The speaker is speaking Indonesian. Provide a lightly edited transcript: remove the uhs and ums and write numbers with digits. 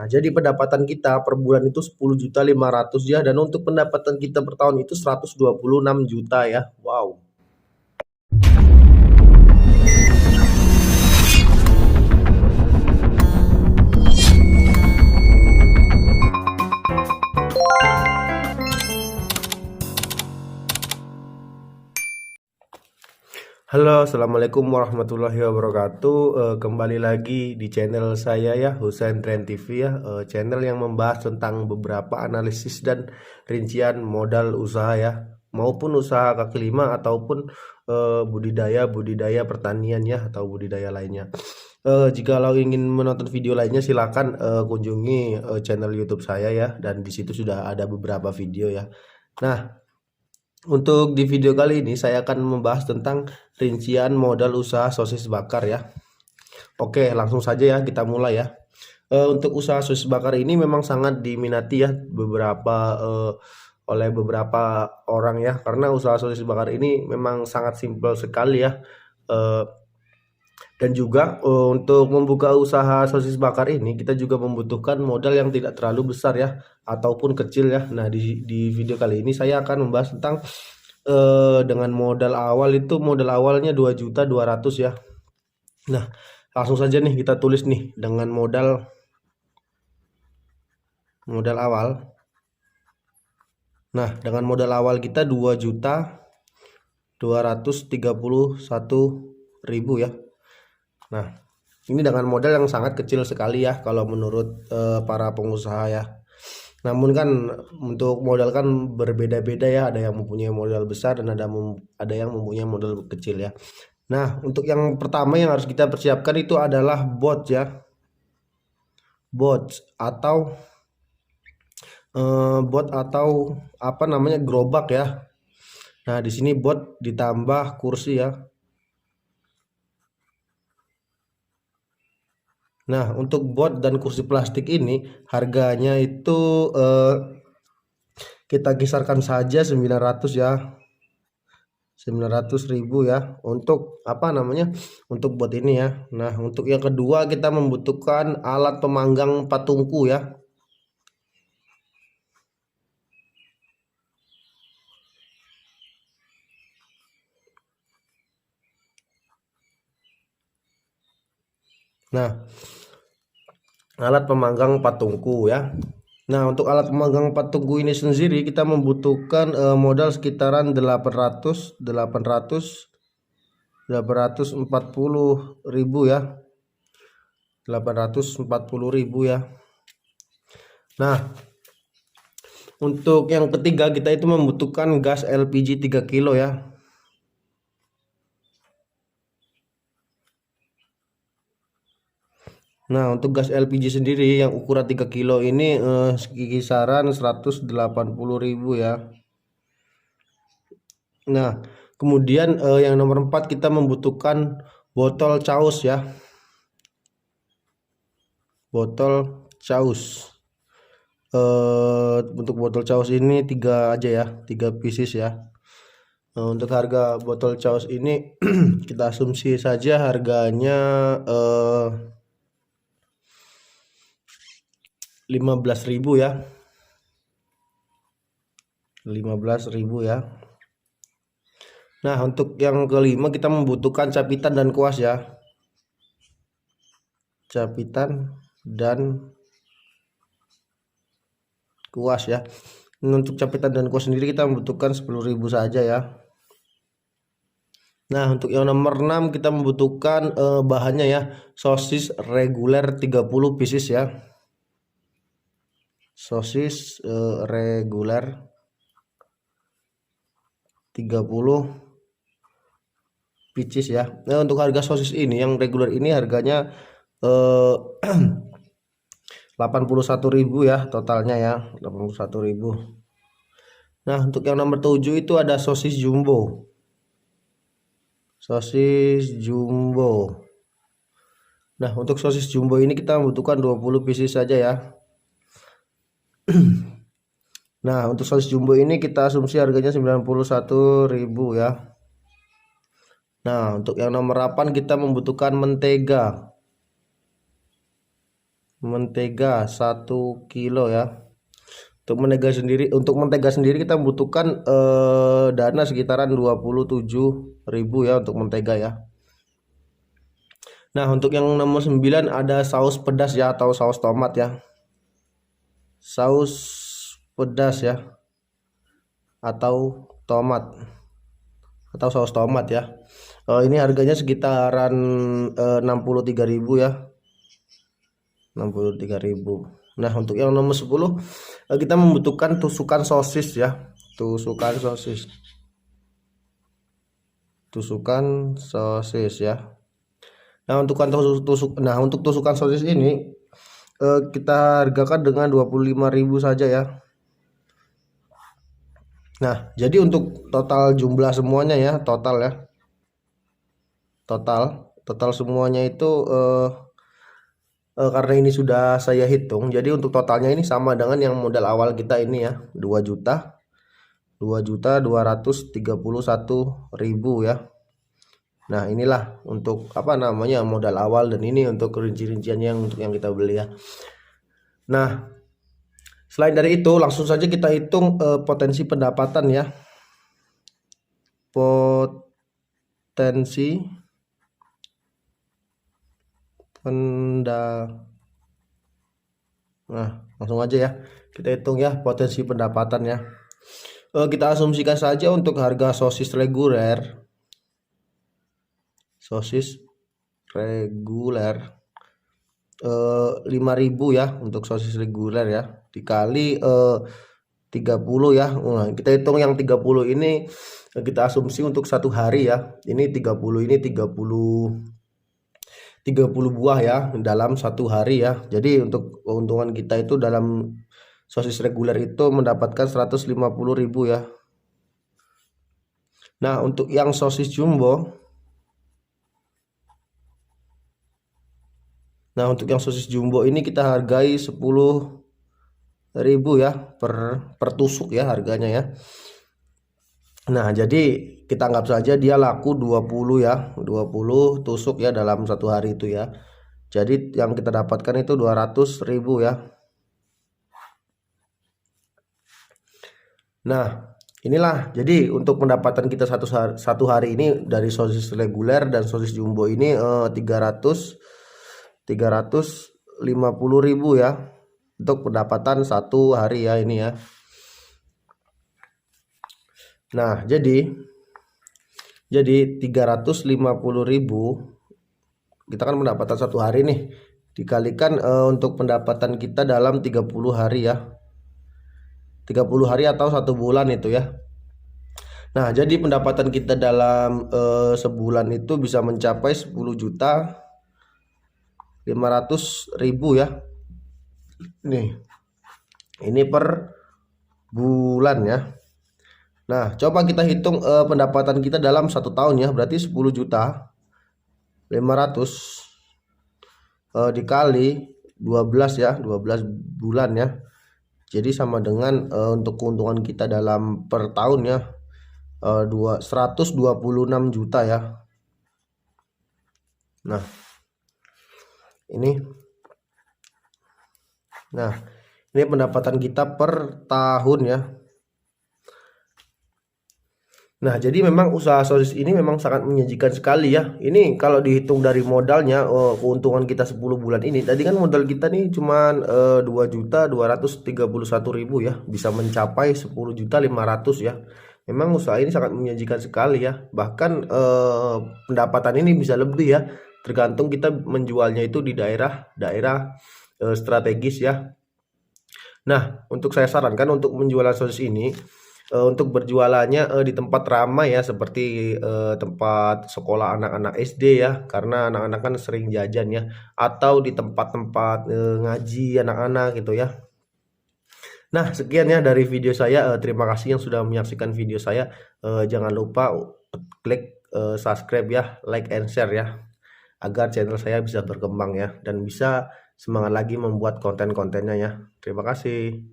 Nah, jadi pendapatan kita per bulan itu 10.500.000 ya, dan untuk pendapatan kita per tahun itu 126 juta ya. Wow. Halo, assalamualaikum warahmatullahi wabarakatuh. Kembali lagi di channel saya ya, Husain Trend TV ya. Channel yang membahas tentang beberapa analisis dan rincian modal usaha ya, maupun usaha kaki lima ataupun budidaya pertanian ya, atau budidaya lainnya. Jikalau ingin menonton video lainnya silakan kunjungi channel YouTube saya ya, dan di situ sudah ada beberapa video ya. Nah, untuk di video kali ini saya akan membahas tentang rincian modal usaha sosis bakar ya. Oke, langsung saja ya kita mulai ya. Untuk usaha sosis bakar ini memang sangat diminati ya oleh beberapa orang ya, karena usaha sosis bakar ini memang sangat simpel sekali ya. Dan juga untuk membuka usaha sosis bakar ini kita juga membutuhkan modal yang tidak terlalu besar ya, ataupun kecil ya. Nah, di video kali ini saya akan membahas tentang dengan modal awal itu, modal awalnya 2.200.000 ya. Nah, langsung saja nih kita tulis nih dengan modal awal. Nah, dengan modal awal kita 2.231.000 ya. Nah, ini dengan modal yang sangat kecil sekali ya kalau menurut para pengusaha ya. Namun kan untuk modal kan berbeda-beda ya, ada yang mempunyai modal besar dan ada yang mempunyai modal kecil ya. Nah, untuk yang pertama yang harus kita persiapkan itu adalah bot ya. Bot atau apa namanya, gerobak ya. Nah, di sini bot ditambah kursi ya. Nah, untuk bot dan kursi plastik ini harganya itu kita kisarkan saja 900 ya. 900.000 ya untuk apa namanya, untuk bot ini ya. Nah, untuk yang kedua kita membutuhkan alat pemanggang patungku ya. Nah, alat pemanggang patungku ya. Nah, untuk alat pemanggang patungku ini sendiri kita membutuhkan modal sekitaran 840.000 ya. 840.000 ya. Nah, untuk yang ketiga kita itu membutuhkan gas LPG 3 kilo ya. Nah, untuk gas LPG sendiri yang ukuran 3 kilo ini kisaran 180.000 ya. Nah, kemudian yang nomor 4 kita membutuhkan botol caus ya. Botol caus. Untuk botol caus ini 3 aja ya, 3 pieces ya. Untuk harga botol caus ini kita asumsi saja harganya 15.000 ya. 15.000 ya. Nah, untuk yang kelima kita membutuhkan capitan dan kuas ya. Capitan dan kuas ya. Untuk capitan dan kuas sendiri kita membutuhkan 10.000 saja ya. Nah, untuk yang nomor 6 kita membutuhkan bahannya ya, sosis reguler 30 pieces ya. Sosis reguler 30 pieces ya. Nah, untuk harga sosis ini yang reguler ini harganya 81.000 ya totalnya ya, 81.000. Nah, untuk yang nomor 7 itu ada sosis jumbo. Sosis jumbo. Nah, untuk sosis jumbo ini kita membutuhkan 20 pieces saja ya. Nah, untuk sosis jumbo ini kita asumsi harganya 91.000 ya. Nah, untuk yang nomor 8 kita membutuhkan mentega. mentega 1 kilo ya. Untuk mentega sendiri kita membutuhkan dana sekitaran 27.000 ya untuk mentega ya. Nah, untuk yang nomor 9 ada saus pedas ya atau saus tomat ya. Saus pedas ya atau tomat atau saus tomat ya. Ini harganya sekitaran 63.000 ya. 63.000. Nah, untuk yang nomor 10 kita membutuhkan tusukan sosis ya. Tusukan sosis ya. Nah, untuk tusukan sosis ini kita hargakan dengan 25.000 saja ya. Nah, jadi untuk total jumlah semuanya ya, total ya. Total semuanya itu karena ini sudah saya hitung, jadi untuk totalnya ini sama dengan yang modal awal kita ini ya, 2.231.000 ya. Nah, inilah untuk apa namanya modal awal, dan ini untuk rinci-rinciannya untuk yang kita beli ya. Nah, selain dari itu langsung saja kita hitung potensi pendapatan ya. Nah, langsung aja ya kita hitung ya potensi pendapatan ya. Kita asumsikan saja untuk harga sosis reguler 5.000 ya untuk sosis reguler ya, dikali 30 ya. Nah, kita hitung yang 30 ini kita asumsi untuk satu hari ya. Ini 30 buah ya dalam satu hari ya. Jadi untuk keuntungan kita itu dalam sosis reguler itu mendapatkan 150.000 ya. Nah, untuk yang sosis jumbo, ini kita hargai 10.000 ya per tusuk ya harganya ya. Nah, jadi kita anggap saja dia laku 20 ya, 20 tusuk ya dalam satu hari itu ya. Jadi yang kita dapatkan itu 200.000 ya. Nah, inilah jadi untuk pendapatan kita satu hari ini dari sosis reguler dan sosis jumbo ini 350.000 ya untuk pendapatan satu hari ya ini ya. Nah, jadi 350.000 kita kan pendapatan satu hari nih, dikalikan untuk pendapatan kita dalam 30 hari ya. 30 hari atau satu bulan itu ya. Nah, jadi pendapatan kita dalam sebulan itu bisa mencapai 10.500.000 ya. Nih, ini per bulan ya. Nah, coba kita hitung pendapatan kita dalam satu tahun ya, berarti 10.500.000 dikali 12 ya, 12 bulan ya. Jadi sama dengan untuk keuntungan kita dalam per tahun ya 126 juta ya. Nah, ini pendapatan kita per tahun ya. Nah, jadi memang usaha sosis ini memang sangat menjanjikan sekali ya. Ini kalau dihitung dari modalnya, keuntungan kita 10 bulan ini. Tadi kan modal kita nih cuman 2.231.000 ya. Bisa mencapai 10.500.000 ya. Memang usaha ini sangat menjanjikan sekali ya. Bahkan pendapatan ini bisa lebih ya. Tergantung kita menjualnya itu di daerah strategis ya. Nah, untuk saya sarankan untuk menjualan sosis ini, untuk berjualannya di tempat ramai ya, seperti tempat sekolah anak-anak SD ya, karena anak-anak kan sering jajan ya, atau di tempat-tempat ngaji anak-anak gitu ya. Nah, sekian ya dari video saya. Terima kasih yang sudah menyaksikan video saya. Jangan lupa klik subscribe ya, like and share ya, agar channel saya bisa berkembang ya, dan bisa semangat lagi membuat konten-kontennya ya. Terima kasih.